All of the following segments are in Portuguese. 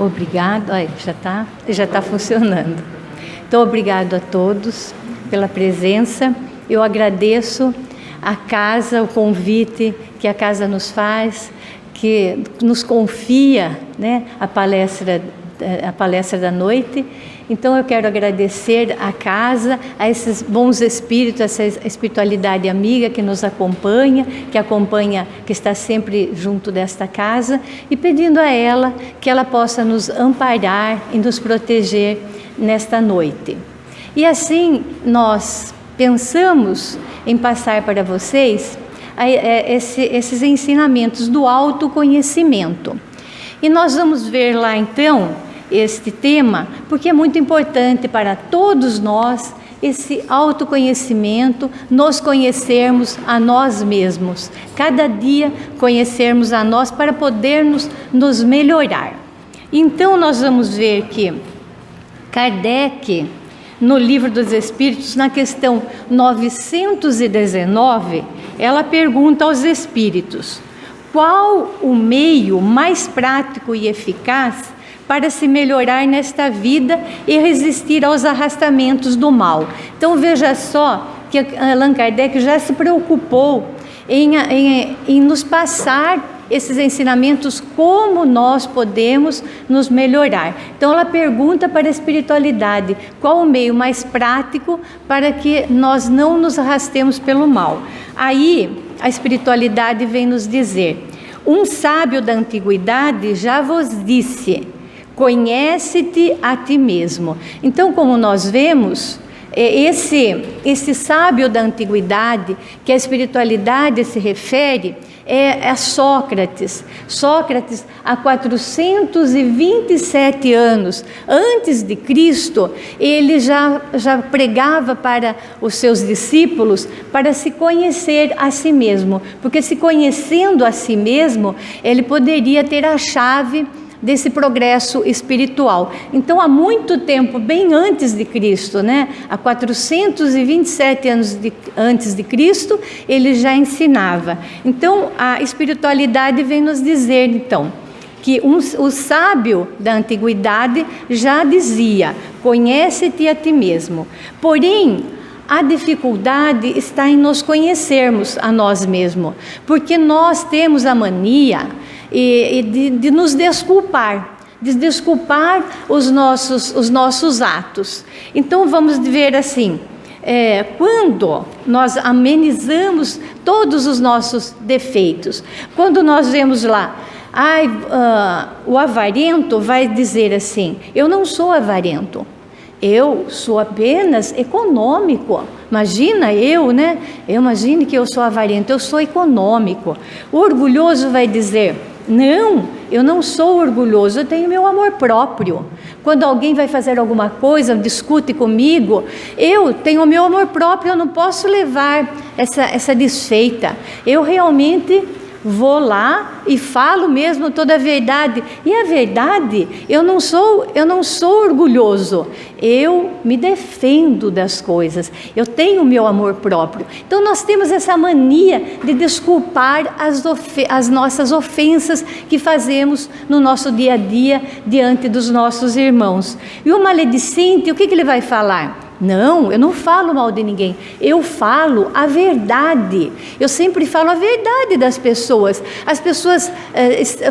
Obrigado. Ai, já tá funcionando. Então, obrigado a todos pela presença. Eu agradeço a casa, o convite que a casa nos faz, que nos confia, né, a palestra da noite. Então eu quero agradecer à casa, a esses bons espíritos, essa espiritualidade amiga que nos acompanha, que está sempre junto desta casa, e pedindo a ela que ela possa nos amparar e nos proteger nesta noite. E assim nós pensamos em passar para vocês esses ensinamentos do autoconhecimento. E nós vamos ver lá então este tema, porque é muito importante para todos nós esse autoconhecimento, nos conhecermos a nós mesmos, cada dia conhecermos a nós para podermos nos melhorar. Então nós vamos ver que Kardec, no Livro dos Espíritos, na questão 919, ela pergunta aos espíritos: qual o meio mais prático e eficaz para se melhorar nesta vida e resistir aos arrastamentos do mal? Então veja só que Allan Kardec já se preocupou em nos passar esses ensinamentos, como nós podemos nos melhorar. Então ela pergunta para a espiritualidade qual o meio mais prático para que nós não nos arrastemos pelo mal. Aí a espiritualidade vem nos dizer: um sábio da antiguidade já vos disse, conhece-te a ti mesmo. Então, como nós vemos, esse sábio da antiguidade, que a espiritualidade se refere, é Sócrates. Sócrates, há 427 anos antes de Cristo, ele já pregava para os seus discípulos para se conhecer a si mesmo, porque se conhecendo a si mesmo, ele poderia ter a chave desse progresso espiritual. Então, há muito tempo, bem antes de Cristo, né? Há 427 anos antes de Cristo, ele já ensinava. Então, a espiritualidade vem nos dizer, então, que o sábio da antiguidade já dizia, conhece-te a ti mesmo. Porém, a dificuldade está em nos conhecermos a nós mesmos, porque nós temos a mania de nos desculpar, os nossos atos. Então vamos ver assim, quando nós amenizamos todos os nossos defeitos, quando nós vemos lá, o avarento vai dizer assim: eu não sou avarento, eu sou apenas econômico. Imagina né? Imagine que eu sou avarento, eu sou econômico. O orgulhoso vai dizer: não, eu não sou orgulhoso, eu tenho meu amor próprio. Quando alguém vai fazer alguma coisa, discute comigo, eu tenho o meu amor próprio, eu não posso levar essa desfeita. Eu realmente vou lá e falo mesmo toda a verdade. E a verdade, eu não sou orgulhoso. Eu me defendo das coisas. Eu tenho o meu amor próprio. Então nós temos essa mania de desculpar as nossas ofensas que fazemos no nosso dia a dia diante dos nossos irmãos. E o maledicente, o que ele vai falar? Não, eu não falo mal de ninguém, eu falo a verdade. Eu sempre falo a verdade das pessoas. As pessoas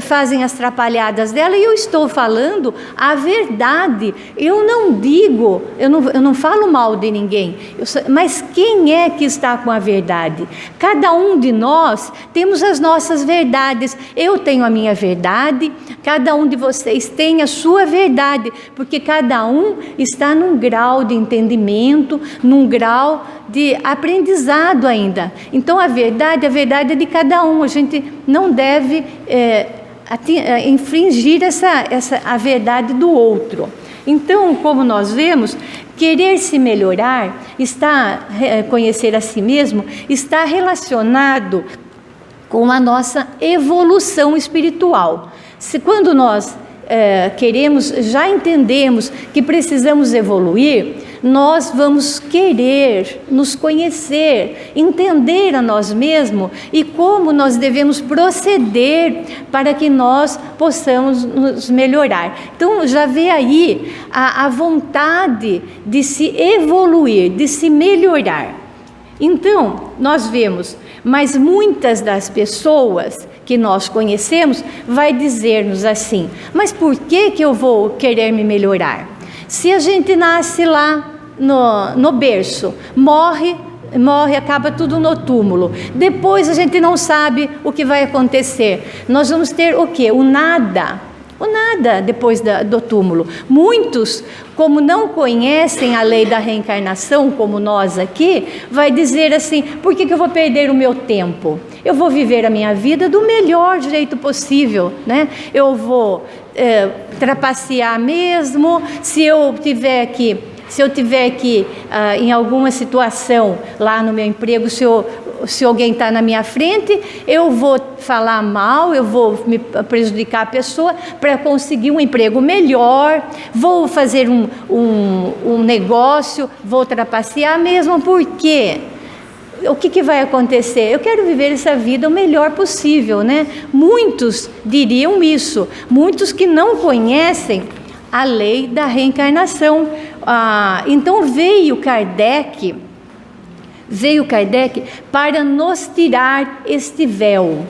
fazem as trapalhadas dela e eu estou falando a verdade. Eu não digo, eu não falo mal de ninguém. Mas quem é que está com a verdade? Cada um de nós temos as nossas verdades. Eu tenho a minha verdade, cada um de vocês tem a sua verdade, porque cada um está num grau de entendimento, num grau de aprendizado ainda. Então a verdade é de cada um. A gente não deve infringir a verdade do outro. Então, como nós vemos, querer se melhorar, conhecer a si mesmo, está relacionado com a nossa evolução espiritual. Quando nós já entendemos que precisamos evoluir, nós vamos querer nos conhecer, entender a nós mesmos e como nós devemos proceder para que nós possamos nos melhorar. Então, já vê aí a vontade de se evoluir, de se melhorar. Então, nós vemos, mas muitas das pessoas que nós conhecemos vai dizer-nos assim: mas por que eu vou querer me melhorar? Se a gente nasce lá no berço, morre, acaba tudo no túmulo. Depois a gente não sabe o que vai acontecer. Nós vamos ter o quê? O nada depois do túmulo. Muitos, como não conhecem a lei da reencarnação, como nós aqui, vai dizer assim: por que eu vou perder o meu tempo? Eu vou viver a minha vida do melhor jeito possível, né? Eu vou trapacear mesmo. Se eu tiver que em alguma situação lá no meu emprego, se alguém está na minha frente, eu vou falar mal, eu vou me prejudicar a pessoa para conseguir um emprego melhor, vou fazer um negócio, vou trapacear mesmo. Por quê? O que vai acontecer? Eu quero viver essa vida o melhor possível, né? Muitos diriam isso, muitos que não conhecem a lei da reencarnação. Então veio Kardec para nos tirar este véu.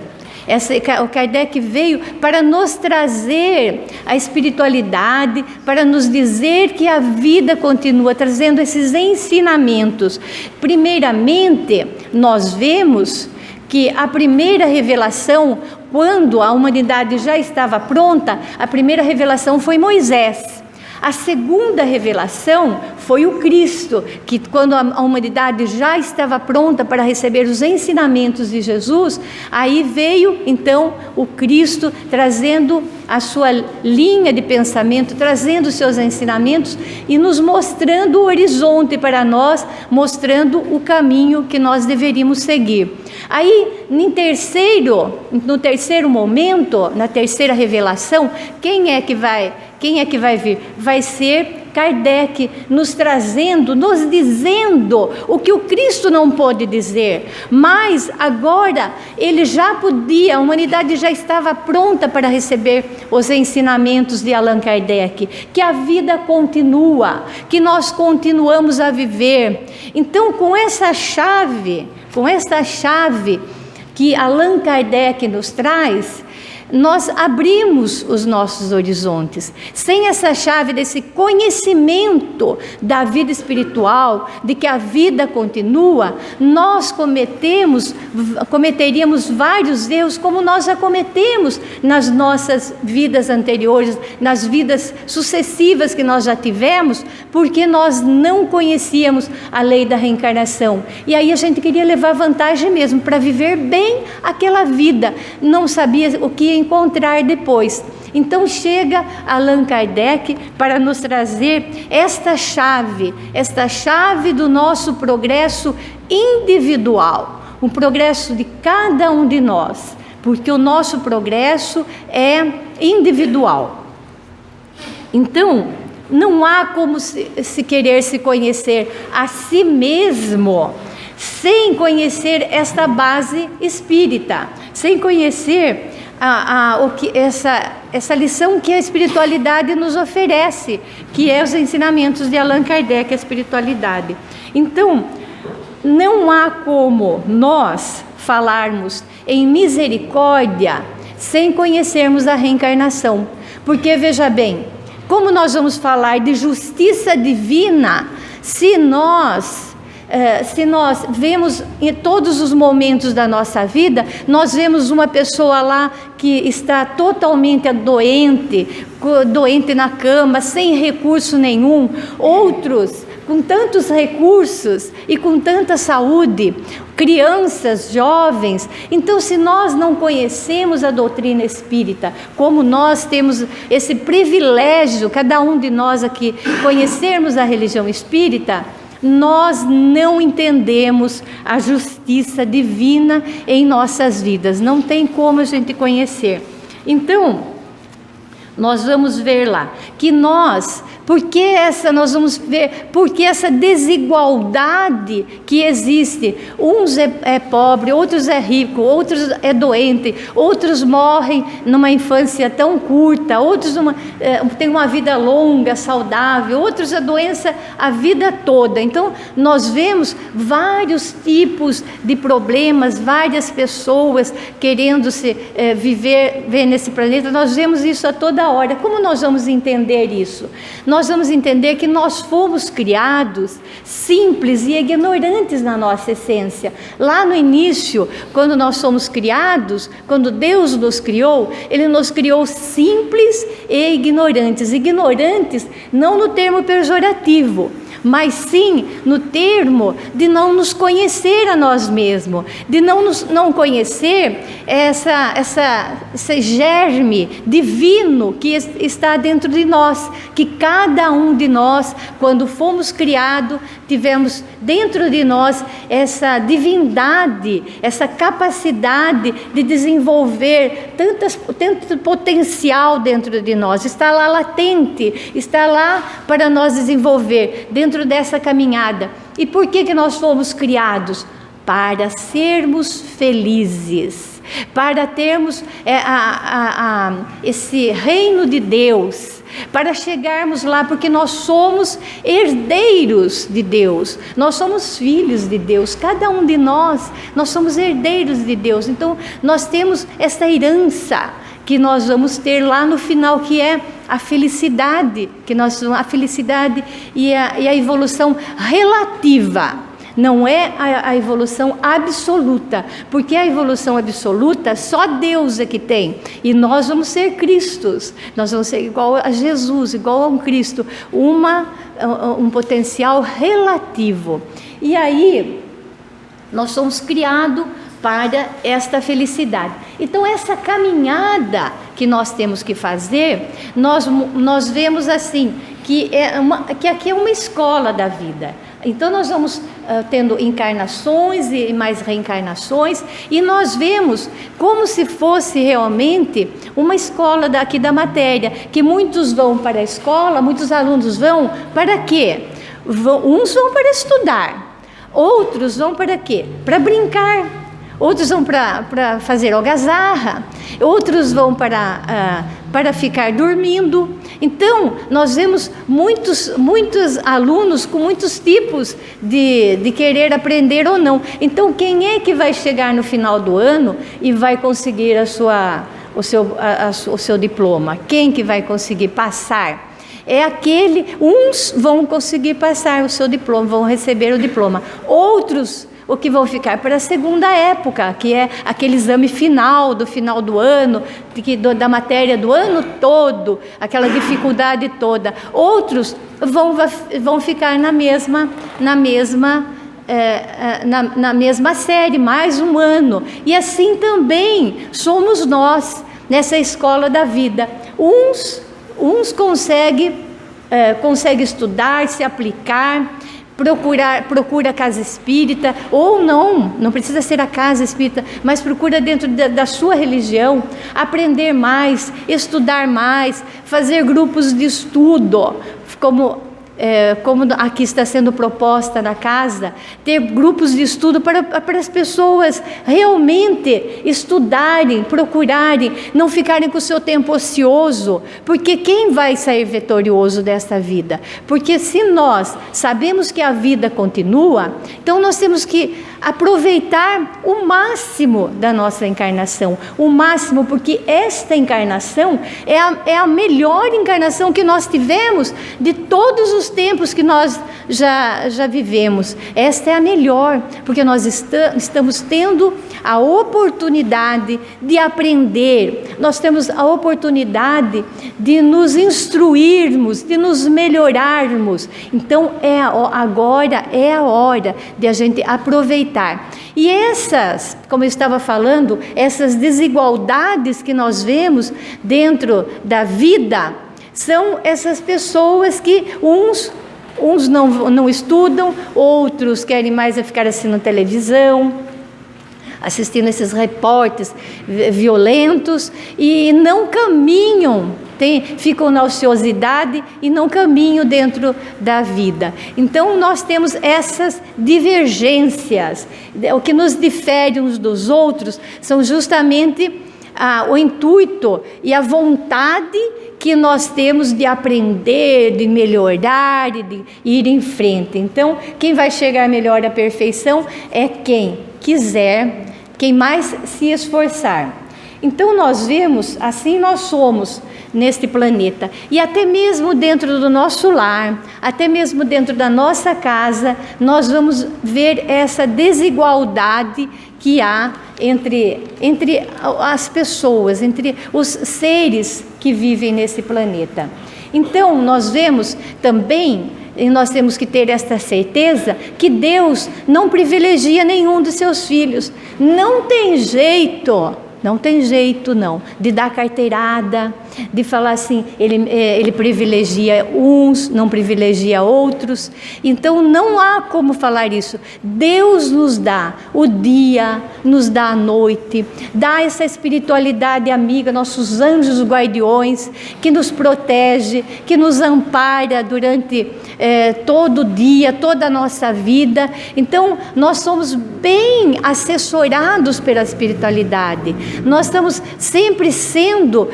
O Kardec veio para nos trazer a espiritualidade, para nos dizer que a vida continua, trazendo esses ensinamentos. Primeiramente, nós vemos que a primeira revelação, quando a humanidade já estava pronta, a primeira revelação foi Moisés. A segunda revelação foi o Cristo, que quando a humanidade já estava pronta para receber os ensinamentos de Jesus, aí veio então o Cristo trazendo a sua linha de pensamento, trazendo os seus ensinamentos e nos mostrando o horizonte para nós, mostrando o caminho que nós deveríamos seguir. Aí, no terceiro momento, na terceira revelação, quem é que vai vir? Vai ser Kardec, nos trazendo, nos dizendo o que o Cristo não pôde dizer, mas agora ele já podia, a humanidade já estava pronta para receber os ensinamentos de Allan Kardec, que a vida continua, que nós continuamos a viver. Então, com essa chave que Allan Kardec nos traz, nós abrimos os nossos horizontes. Sem essa chave desse conhecimento da vida espiritual, de que a vida continua, nós cometeríamos vários erros, como nós já cometemos nas nossas vidas anteriores, nas vidas sucessivas que nós já tivemos, porque nós não conhecíamos a lei da reencarnação. E aí a gente queria levar vantagem mesmo, para viver bem aquela vida, não sabia o que encontrar depois. Então chega Allan Kardec para nos trazer esta chave do nosso progresso individual, um progresso de cada um de nós, porque o nosso progresso é individual. Então, não há como se querer se conhecer a si mesmo sem conhecer esta base espírita, sem conhecer essa lição que a espiritualidade nos oferece, que é os ensinamentos de Allan Kardec, a espiritualidade. Então, não há como nós falarmos em misericórdia sem conhecermos a reencarnação, porque veja bem, como nós vamos falar de justiça divina se nós vemos em todos os momentos da nossa vida, nós vemos uma pessoa lá que está totalmente doente na cama, sem recurso nenhum, outros com tantos recursos e com tanta saúde, crianças, jovens. Então, se nós não conhecemos a doutrina espírita, como nós temos esse privilégio, cada um de nós aqui, conhecermos a religião espírita, nós não entendemos a justiça divina em nossas vidas, não tem como a gente conhecer. Então, nós vamos ver lá que nós nós vamos ver, porque essa desigualdade que existe, uns é pobre, outros é rico, outros é doente, outros morrem numa infância tão curta, outros têm uma vida longa, saudável, outros a doença a vida toda. Então nós vemos vários tipos de problemas, várias pessoas querendo viver nesse planeta. Nós vemos isso a toda hora. Como nós vamos entender isso? Nós vamos entender que nós fomos criados simples e ignorantes na nossa essência. Lá no início, quando nós somos criados, quando Deus nos criou, Ele nos criou simples e ignorantes. Ignorantes não no termo pejorativo, mas sim no termo de não nos conhecer a nós mesmos, de não conhecer esse germe divino que está dentro de nós, que cada um de nós, quando fomos criados, tivemos dentro de nós essa divindade, essa capacidade de desenvolver tanto potencial dentro de nós, está lá latente, está lá para nós desenvolver dentro dessa caminhada. E por que nós fomos criados? Para sermos felizes, para termos esse reino de Deus, para chegarmos lá, porque nós somos herdeiros de Deus, nós somos filhos de Deus, cada um de nós somos herdeiros de Deus. Então nós temos essa herança que nós vamos ter lá no final, que é a felicidade, a felicidade e a evolução relativa. Não é a evolução absoluta, porque a evolução absoluta só Deus é que tem, e nós vamos ser Cristos, nós vamos ser igual a Jesus, igual a um Cristo, um potencial relativo. E aí nós somos criados para esta felicidade. Então essa caminhada que nós temos que fazer, nós vemos assim, que aqui é uma escola da vida. Então nós vamos tendo encarnações e mais reencarnações, e nós vemos como se fosse realmente uma escola daqui da matéria, que muitos vão para a escola, muitos alunos vão para quê? Uns vão para estudar, outros vão para quê? Para brincar, outros vão para fazer algazarra, outros vão para ficar dormindo. Então, nós vemos muitos alunos com muitos tipos de querer aprender ou não. Então, quem é que vai chegar no final do ano e vai conseguir o seu diploma? Quem que vai conseguir passar? Uns vão conseguir passar o seu diploma, vão receber o diploma. Outros, o que vão ficar para a segunda época, que é aquele exame final do ano, da matéria do ano todo, aquela dificuldade toda. Outros vão ficar na mesma série, mais um ano. E assim também somos nós, nessa escola da vida. Uns conseguem estudar, se aplicar, procura a casa espírita, ou não precisa ser a casa espírita, mas procura dentro da sua religião aprender mais, estudar mais, fazer grupos de estudo, como aqui está sendo proposta na casa, ter grupos de estudo para as pessoas realmente estudarem, procurarem, não ficarem com o seu tempo ocioso, porque quem vai sair vitorioso desta vida? Porque se nós sabemos que a vida continua, então nós temos que aproveitar o máximo da nossa encarnação, o máximo, porque esta encarnação é a melhor encarnação que nós tivemos de todos os tempos que nós já vivemos. Esta é a melhor, porque nós estamos tendo a oportunidade de aprender, nós temos a oportunidade de nos instruirmos, de nos melhorarmos. Então agora é a hora de a gente aproveitar. E como eu estava falando, essas desigualdades que nós vemos dentro da vida, são essas pessoas que uns não estudam, outros querem mais ficar assistindo televisão, assistindo esses repórteres violentos e não caminham, ficam na ociosidade e não caminham dentro da vida. Então nós temos essas divergências. O que nos difere uns dos outros são justamente o intuito e a vontade que nós temos de aprender, de melhorar e de ir em frente. Então, quem vai chegar melhor à perfeição é quem quiser, quem mais se esforçar. Então, nós vemos, assim nós somos neste planeta. E até mesmo dentro do nosso lar, até mesmo dentro da nossa casa, nós vamos ver essa desigualdade que há entre as pessoas, entre os seres que vivem nesse planeta. Então, nós vemos também, e nós temos que ter esta certeza, que Deus não privilegia nenhum dos seus filhos. Não tem jeito de dar carteirada, de falar assim, ele privilegia uns, não privilegia outros. Então não há como falar isso. Deus nos dá o dia, nos dá a noite, dá essa espiritualidade amiga, nossos anjos guardiões, que nos protege, que nos ampara durante todo o dia, toda a nossa vida. Então nós somos bem assessorados pela espiritualidade. Nós estamos sempre sendo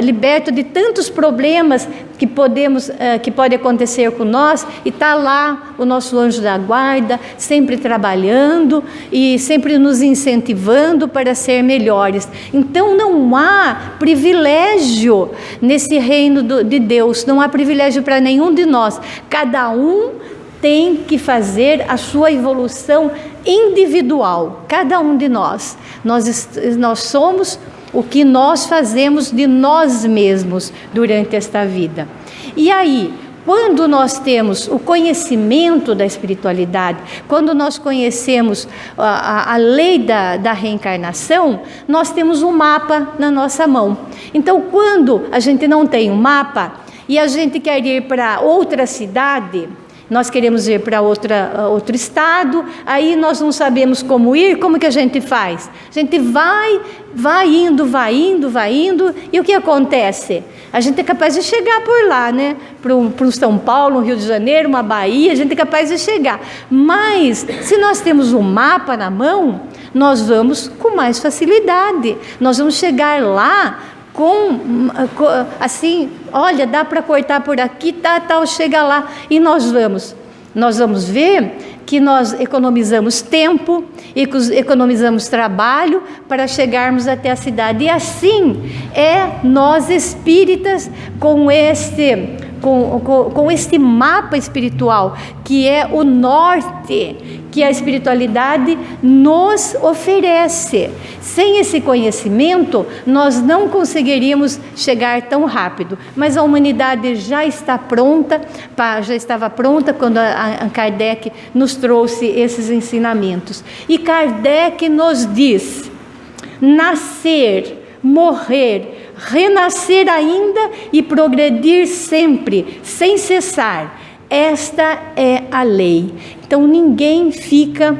libertos de tantos problemas que pode acontecer com nós, e está lá o nosso anjo da guarda, sempre trabalhando e sempre nos incentivando para ser melhores. Então não há privilégio nesse reino de Deus, não há privilégio para nenhum de nós. Cada um tem que fazer a sua evolução individual, cada um de nós. Nós somos o que nós fazemos de nós mesmos durante esta vida. E aí, quando nós temos o conhecimento da espiritualidade, quando nós conhecemos a lei da reencarnação, nós temos um mapa na nossa mão. Então, quando a gente não tem um mapa e a gente quer ir para outra cidade, nós queremos ir para outro estado, aí nós não sabemos como ir, como que a gente faz? A gente vai indo, e o que acontece? A gente é capaz de chegar por lá, né? Para um São Paulo, um Rio de Janeiro, uma Bahia, a gente é capaz de chegar. Mas, se nós temos um mapa na mão, nós vamos com mais facilidade, nós vamos chegar lá assim, olha, dá para cortar por aqui, tal, chega lá, e nós vamos ver que nós economizamos tempo, economizamos trabalho para chegarmos até a cidade. E assim nós espíritas com este mapa espiritual, que é o norte que a espiritualidade nos oferece. Sem esse conhecimento, nós não conseguiríamos chegar tão rápido. Mas a humanidade já estava pronta quando a Kardec nos trouxe esses ensinamentos. E Kardec nos diz: nascer, morrer, renascer ainda e progredir sempre, sem cessar. Esta é a lei. Então ninguém fica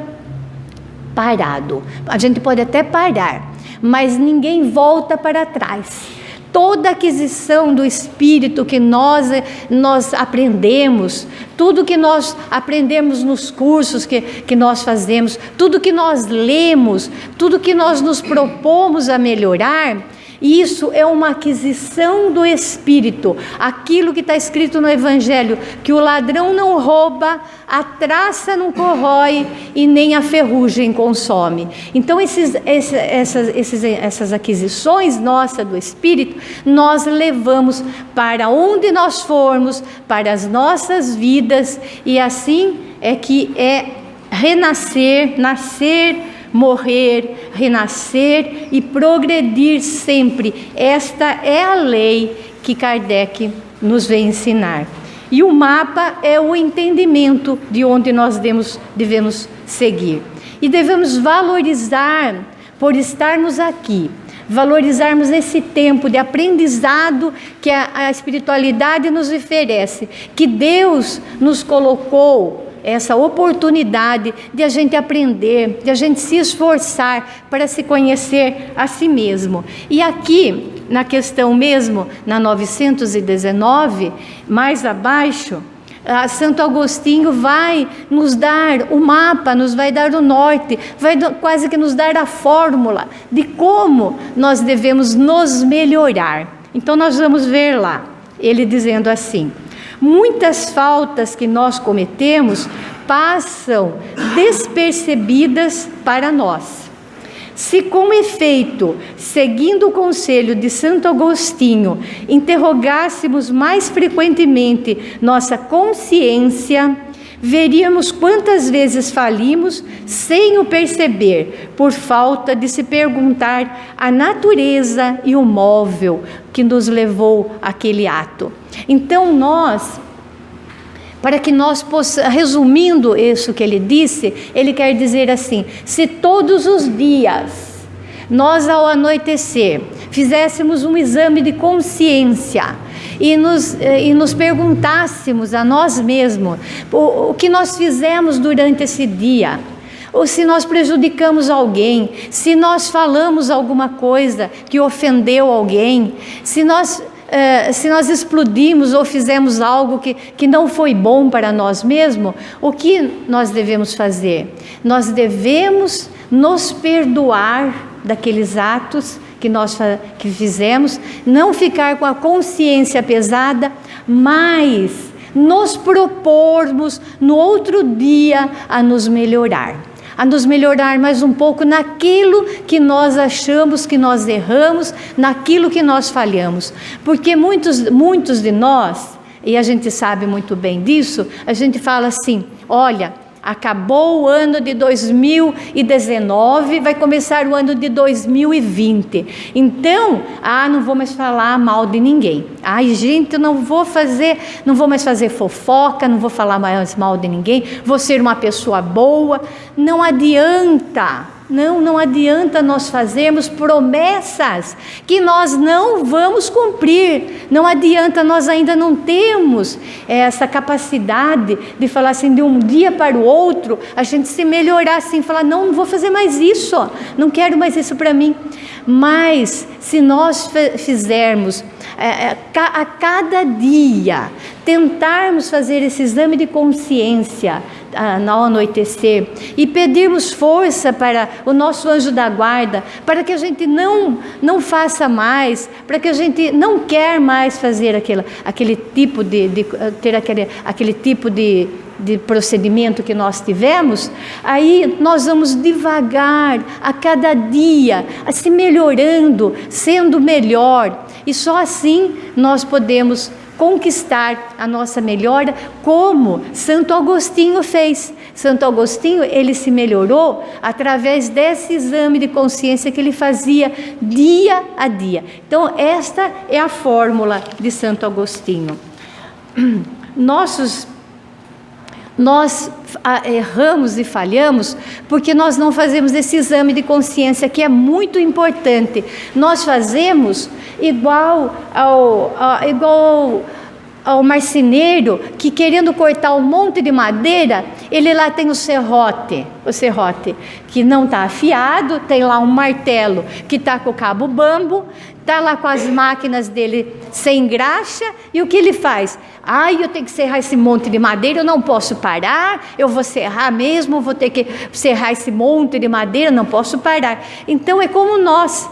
parado. A gente pode até parar, mas ninguém volta para trás. Toda aquisição do Espírito que nós aprendemos, tudo que nós aprendemos nos cursos que nós fazemos, tudo que nós lemos, tudo que nós nos propomos a melhorar, isso é uma aquisição do Espírito. Aquilo que está escrito no Evangelho, que o ladrão não rouba, a traça não corrói e nem a ferrugem consome. Então essas aquisições nossas do Espírito, nós levamos para onde nós formos, para as nossas vidas, e assim é que é renascer, nascer, morrer, renascer e progredir sempre. Esta é a lei que Kardec nos vem ensinar. E o mapa é o entendimento de onde nós devemos seguir. E devemos valorizar por estarmos aqui, valorizarmos esse tempo de aprendizado que a espiritualidade nos oferece, que Deus nos colocou essa oportunidade de a gente aprender, de a gente se esforçar para se conhecer a si mesmo. E aqui, na questão mesmo, na 919, mais abaixo, Santo Agostinho vai nos dar o mapa, nos vai dar o norte, vai quase que nos dar a fórmula de como nós devemos nos melhorar. Então nós vamos ver lá, ele dizendo assim: muitas faltas que nós cometemos passam despercebidas para nós. Se com efeito, seguindo o conselho de Santo Agostinho, interrogássemos mais frequentemente nossa consciência, veríamos quantas vezes falimos sem o perceber, por falta de se perguntar a natureza e o móvel que nos levou àquele ato. Então para que nós possamos, resumindo isso que ele disse, ele quer dizer assim: se todos os dias nós, ao anoitecer, fizéssemos um exame de consciência e nos perguntássemos a nós mesmos o que nós fizemos durante esse dia, ou se nós prejudicamos alguém, se nós falamos alguma coisa que ofendeu alguém, se nós explodimos ou fizemos algo que não foi bom para nós mesmos, o que nós devemos fazer? Nós devemos nos perdoar daqueles atos que fizemos, não ficar com a consciência pesada, mas nos propormos no outro dia a nos melhorar mais um pouco naquilo que nós achamos que nós erramos, naquilo que nós falhamos. Porque muitos de nós, e a gente sabe muito bem disso, a gente fala assim: olha, acabou o ano de 2019, vai começar o ano de 2020. Então, não vou mais falar mal de ninguém. Ai, gente, eu não vou mais fazer fofoca, não vou falar mais mal de ninguém, vou ser uma pessoa boa. Não adianta. Não adianta nós fazermos promessas que nós não vamos cumprir. Não adianta, nós ainda não temos essa capacidade de falar assim, de um dia para o outro, a gente se melhorar assim, falar: não vou fazer mais isso, não quero mais isso para mim. Mas se nós fizermos a cada dia, tentarmos fazer esse exame de consciência ao anoitecer e pedirmos força para o nosso anjo da guarda, para que a gente não faça mais, para que a gente não quer mais fazer aquele tipo de procedimento que nós tivemos, aí nós vamos devagar, a cada dia, se melhorando, sendo melhor, e só assim nós podemos conquistar a nossa melhora, como Santo Agostinho fez. Santo Agostinho, ele se melhorou através desse exame de consciência que ele fazia dia a dia. Então, esta é a fórmula de Santo Agostinho. Nós erramos e falhamos porque nós não fazemos esse exame de consciência, que é muito importante. Nós fazemos igual ao marceneiro que, querendo cortar um monte de madeira, ele lá tem o serrote que não está afiado, tem lá um martelo que está com o cabo bambo, está lá com as máquinas dele sem graxa, e o que ele faz? Eu tenho que serrar esse monte de madeira, eu não posso parar, eu vou serrar mesmo, vou ter que serrar esse monte de madeira, não posso parar. Então é como nós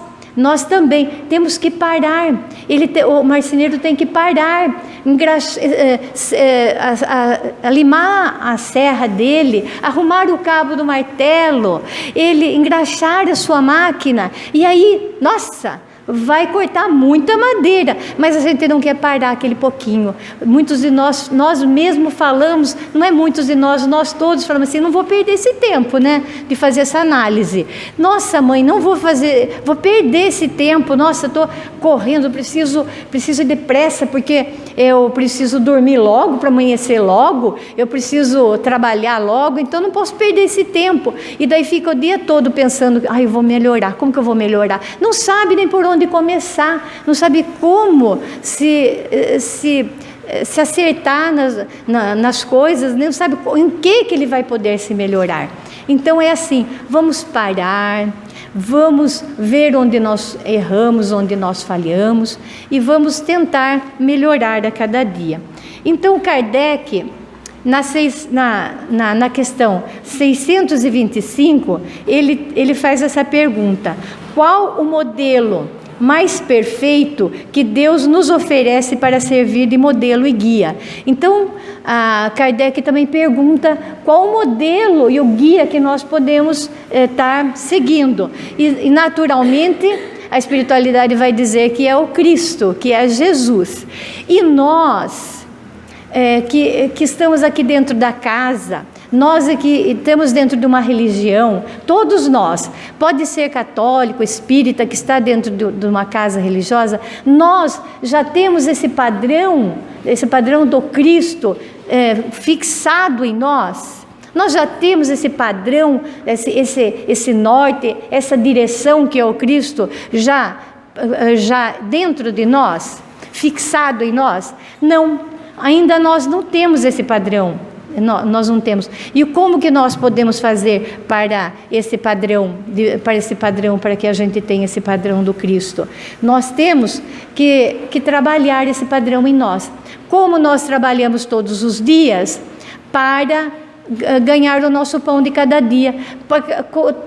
também temos que parar. O marceneiro tem que parar, limar a serra dele, arrumar o cabo do martelo, ele engraxar a sua máquina, e aí, vai cortar muita madeira, mas a gente não quer parar aquele pouquinho. Muitos de nós mesmos falamos, não é muitos de nós todos falamos assim: não vou perder esse tempo, né, de fazer essa análise. Nossa, mãe, não vou perder esse tempo. Nossa, estou correndo, preciso ir depressa, porque eu preciso dormir logo para amanhecer logo, eu preciso trabalhar logo, então não posso perder esse tempo. E daí fica o dia todo pensando: eu vou melhorar, como que eu vou melhorar? Não sabe nem por onde começar, não sabe como se se acertar nas coisas, não sabe em que ele vai poder se melhorar. Então é assim, vamos parar, vamos ver onde nós erramos, onde nós falhamos e vamos tentar melhorar a cada dia. Então Kardec, na questão 625, ele faz essa pergunta: qual o modelo mais perfeito que Deus nos oferece para servir de modelo e guia? Então, Kardec também pergunta qual o modelo e o guia que nós podemos estar seguindo. E naturalmente, a espiritualidade vai dizer que é o Cristo, que é Jesus. E nós, que estamos aqui dentro da casa, nós que estamos dentro de uma religião, todos nós, pode ser católico, espírita, que está dentro de uma casa religiosa, nós já temos esse padrão do Cristo fixado em nós. Nós já temos esse padrão, esse norte, essa direção que é o Cristo, já dentro de nós, fixado em nós? Não, ainda nós não temos esse padrão. Nós não temos. E como que nós podemos fazer para esse padrão, para que a gente tenha esse padrão do Cristo? Nós temos que trabalhar esse padrão em nós. Como nós trabalhamos todos os dias para ganhar o nosso pão de cada dia.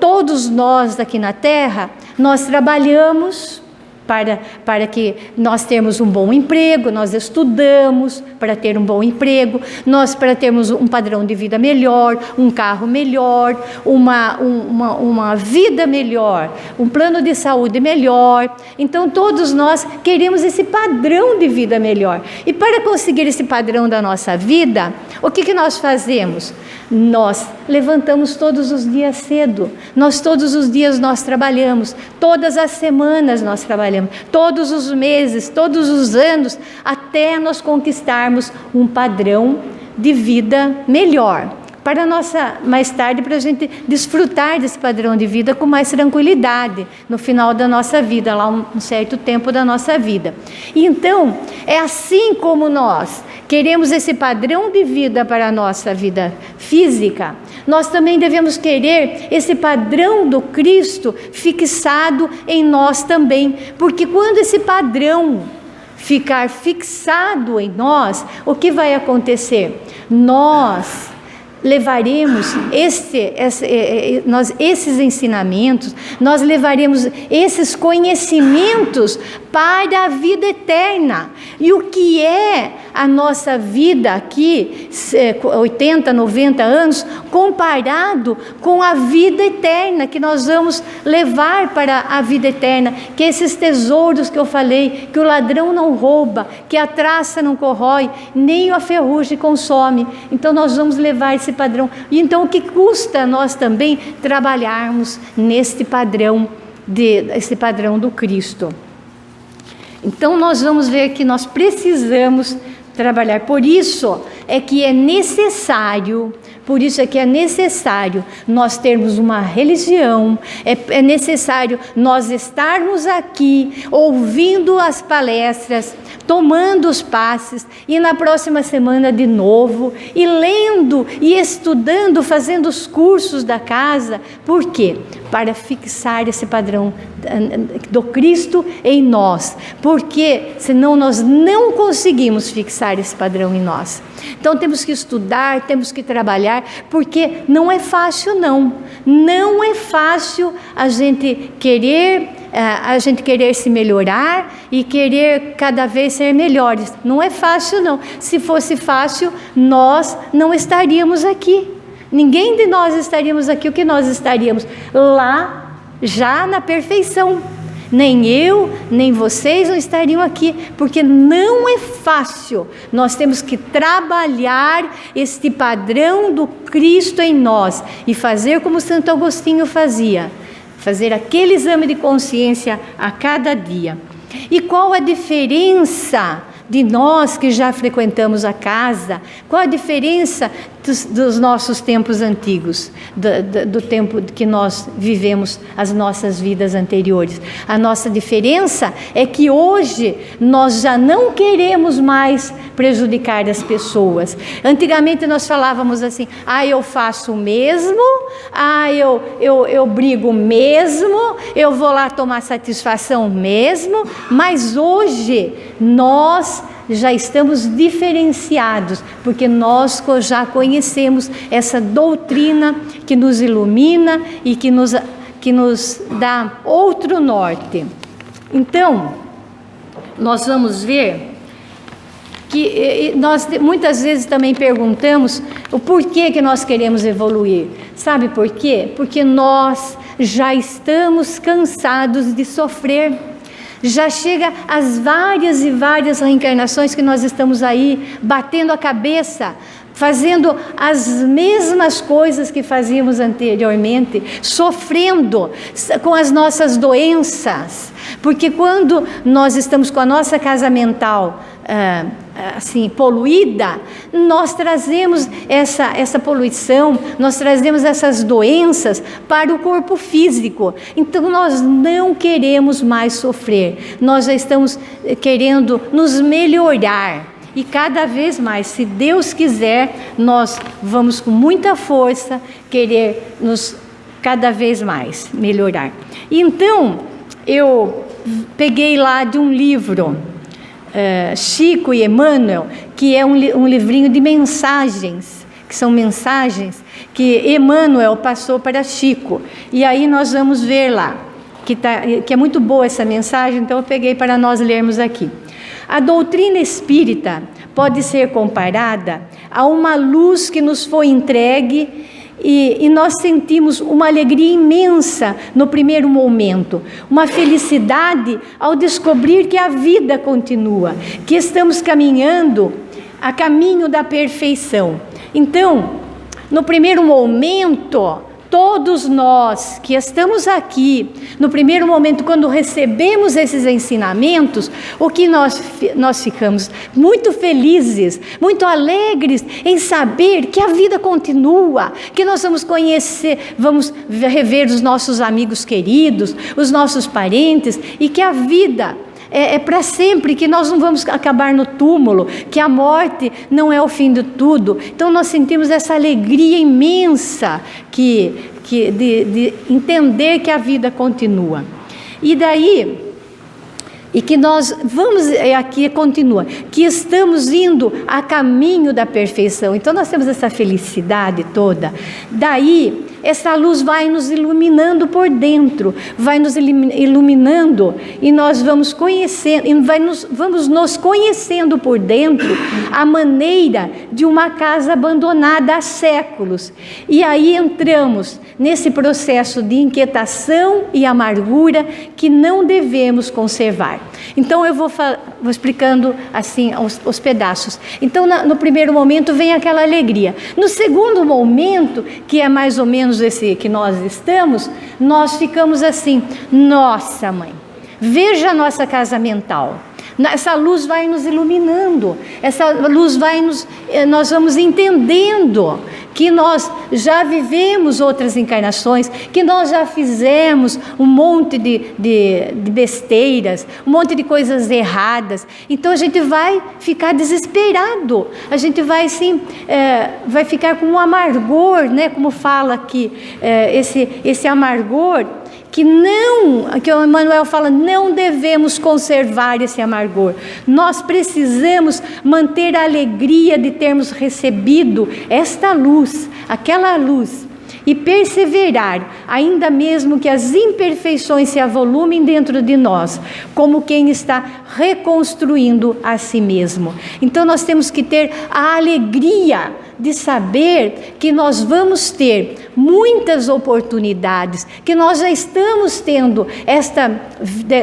Todos nós aqui na Terra, nós trabalhamos para que nós tenhamos um bom emprego, nós estudamos para ter um bom emprego, nós para termos um padrão de vida melhor, um carro melhor, uma vida melhor, um plano de saúde melhor. Então todos nós queremos esse padrão de vida melhor. E para conseguir esse padrão da nossa vida, o que nós fazemos? Nós levantamos todos os dias cedo, todos os dias nós trabalhamos, todas as semanas nós trabalhamos, todos os meses, todos os anos, até nós conquistarmos um padrão de vida melhor, mais tarde, para a gente desfrutar desse padrão de vida com mais tranquilidade no final da nossa vida, lá um certo tempo da nossa vida. E então, é assim como nós queremos esse padrão de vida para a nossa vida física, nós também devemos querer esse padrão do Cristo fixado em nós também, porque quando esse padrão ficar fixado em nós, o que vai acontecer? Nós levaremos esses ensinamentos, nós levaremos esses conhecimentos para a vida eterna. E o que é a nossa vida aqui, 80, 90 anos, comparado com a vida eterna que nós vamos levar para a vida eterna, que esses tesouros que eu falei, que o ladrão não rouba, que a traça não corrói, nem a ferrugem consome. Então nós vamos levar esse padrão. E então o que custa nós também trabalharmos neste padrão, esse padrão do Cristo? Então nós vamos ver que nós precisamos trabalhar. Por isso é que é necessário nós termos uma religião, é necessário nós estarmos aqui ouvindo as palestras, tomando os passes, e na próxima semana de novo, e lendo e estudando, fazendo os cursos da casa. Por quê? Para fixar esse padrão do Cristo em nós, porque senão nós não conseguimos fixar esse padrão em nós. Então temos que estudar, temos que trabalhar, porque não é fácil não é fácil a gente querer se melhorar e querer cada vez ser melhores. Não é fácil não. Se fosse fácil, nós não estaríamos aqui. Ninguém de nós estaríamos aqui. O que nós estaríamos? Lá, já na perfeição. Nem eu, nem vocês não estariam aqui, porque não é fácil. Nós temos que trabalhar este padrão do Cristo em nós e fazer como Santo Agostinho fazia, fazer aquele exame de consciência a cada dia. E qual a diferença de nós que já frequentamos a casa? Qual a diferença dos nossos tempos antigos, do tempo que nós vivemos as nossas vidas anteriores. A nossa diferença é que hoje nós já não queremos mais prejudicar as pessoas. Antigamente nós falávamos assim: eu faço mesmo, eu brigo mesmo, eu vou lá tomar satisfação mesmo. Mas hoje nós já estamos diferenciados, porque nós já conhecemos essa doutrina que nos ilumina e que nos dá outro norte. Então, nós vamos ver que nós muitas vezes também perguntamos o porquê que nós queremos evoluir. Sabe por quê? Porque nós já estamos cansados de sofrer. Já chega as várias e várias reencarnações que nós estamos aí batendo a cabeça, fazendo as mesmas coisas que fazíamos anteriormente, sofrendo com as nossas doenças, porque quando nós estamos com a nossa casa mental assim poluída, nós trazemos essa poluição, nós trazemos essas doenças para o corpo físico. Então nós não queremos mais sofrer, nós já estamos querendo nos melhorar. E cada vez mais, se Deus quiser, nós vamos com muita força querer nos cada vez mais melhorar. Então, eu peguei lá de um livro, Chico e Emmanuel, que é um livrinho de mensagens, que são mensagens que Emmanuel passou para Chico. E aí nós vamos ver lá, que é muito boa essa mensagem, então eu peguei para nós lermos aqui. A doutrina espírita pode ser comparada a uma luz que nos foi entregue e nós sentimos uma alegria imensa no primeiro momento, uma felicidade ao descobrir que a vida continua, que estamos caminhando a caminho da perfeição. Então, no primeiro momento, todos nós que estamos aqui, no primeiro momento, quando recebemos esses ensinamentos, o que nós ficamos muito felizes, muito alegres em saber que a vida continua, que nós vamos conhecer, vamos rever os nossos amigos queridos, os nossos parentes, e que a vida é para sempre, que nós não vamos acabar no túmulo, que a morte não é o fim de tudo. Então nós sentimos essa alegria imensa de entender que a vida continua. E daí, e que nós vamos, aqui continua, que estamos indo a caminho da perfeição. Então nós temos essa felicidade toda. Daí, essa luz vai nos iluminando por dentro, vai nos iluminando e nós vamos conhecendo, e vamos nos conhecendo por dentro a maneira de uma casa abandonada há séculos. E aí entramos nesse processo de inquietação e amargura que não devemos conservar. Então eu vou explicando assim os pedaços. Então no primeiro momento vem aquela alegria. No segundo momento, que é mais ou menos esse que nós estamos, nós ficamos assim: nossa mãe, veja a nossa casa mental. Essa luz vai nos iluminando, essa luz nós vamos entendendo que nós já vivemos outras encarnações, que nós já fizemos um monte de besteiras, um monte de coisas erradas. Então a gente vai ficar desesperado, a gente vai vai ficar com um amargor, né? Como fala aqui, esse amargor, que o Emmanuel fala, não devemos conservar esse amargor. Nós precisamos manter a alegria de termos recebido esta luz, aquela luz, e perseverar, ainda mesmo que as imperfeições se avolumem dentro de nós, como quem está reconstruindo a si mesmo. Então nós temos que ter a alegria de saber que nós vamos ter muitas oportunidades, que nós já estamos tendo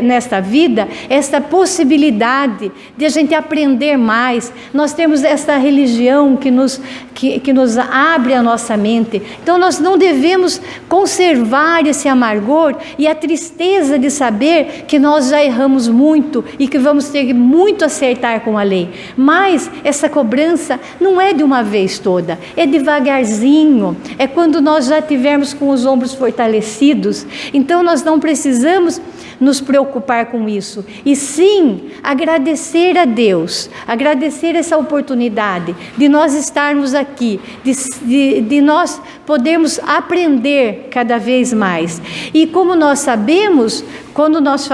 nesta vida, esta possibilidade de a gente aprender mais. Nós temos esta religião que nos abre a nossa mente. Então nós não devemos conservar esse amargor e a tristeza de saber que nós já erramos muito e que vamos ter muito a acertar com a lei. Mas essa cobrança não é de uma vez toda. toda. É devagarzinho, é quando nós já tivermos com os ombros fortalecidos. Então nós não precisamos nos preocupar com isso, e sim agradecer a Deus, agradecer essa oportunidade de nós estarmos aqui, de nós podermos aprender cada vez mais. E como nós sabemos, quando nós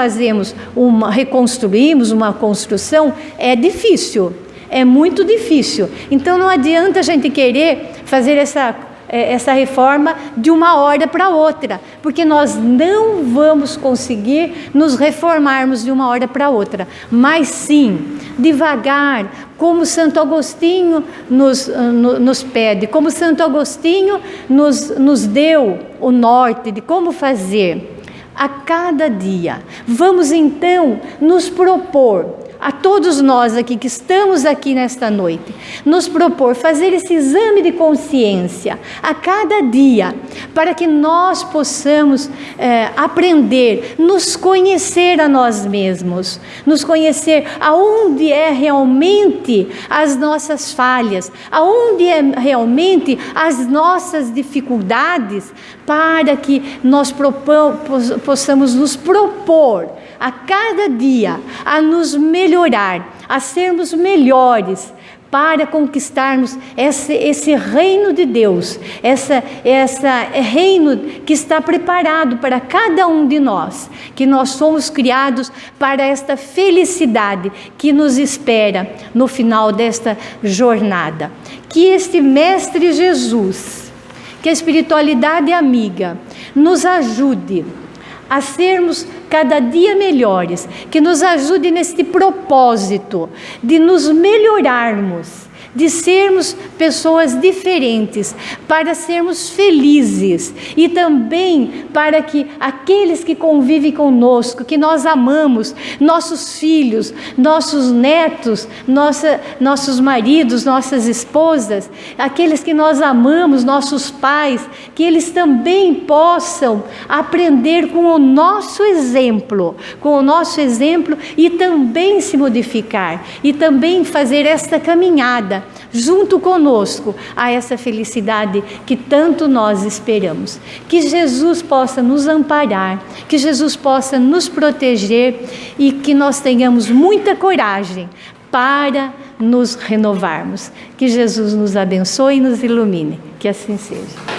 reconstruímos uma construção, é difícil, é muito difícil. Então não adianta a gente querer fazer essa reforma de uma hora para outra, porque nós não vamos conseguir nos reformarmos de uma hora para outra, mas sim, devagar, como Santo Agostinho nos pede, como Santo Agostinho nos deu o norte de como fazer. A cada dia, vamos então nos propor, a todos nós aqui que estamos aqui nesta noite, nos propor fazer esse exame de consciência a cada dia, para que nós possamos aprender, nos conhecer a nós mesmos, nos conhecer aonde é realmente as nossas falhas, aonde é realmente as nossas dificuldades, para que nós possamos nos propor a cada dia a nos melhorar, a sermos melhores, para conquistarmos esse reino de Deus, esse reino que está preparado para cada um de nós, que nós somos criados para esta felicidade que nos espera no final desta jornada. Que este Mestre Jesus, que a espiritualidade amiga, nos ajude a sermos cada dia melhores, que nos ajude neste propósito de nos melhorarmos, de sermos pessoas diferentes, para sermos felizes, e também para que aqueles que convivem conosco, que nós amamos, nossos filhos, nossos netos, nossos maridos, nossas esposas, aqueles que nós amamos, nossos pais, que eles também possam aprender com o nosso exemplo, e também se modificar, e também fazer esta caminhada junto conosco a essa felicidade que tanto nós esperamos. Que Jesus possa nos amparar, que Jesus possa nos proteger, e que nós tenhamos muita coragem para nos renovarmos. Que Jesus nos abençoe e nos ilumine. Que assim seja.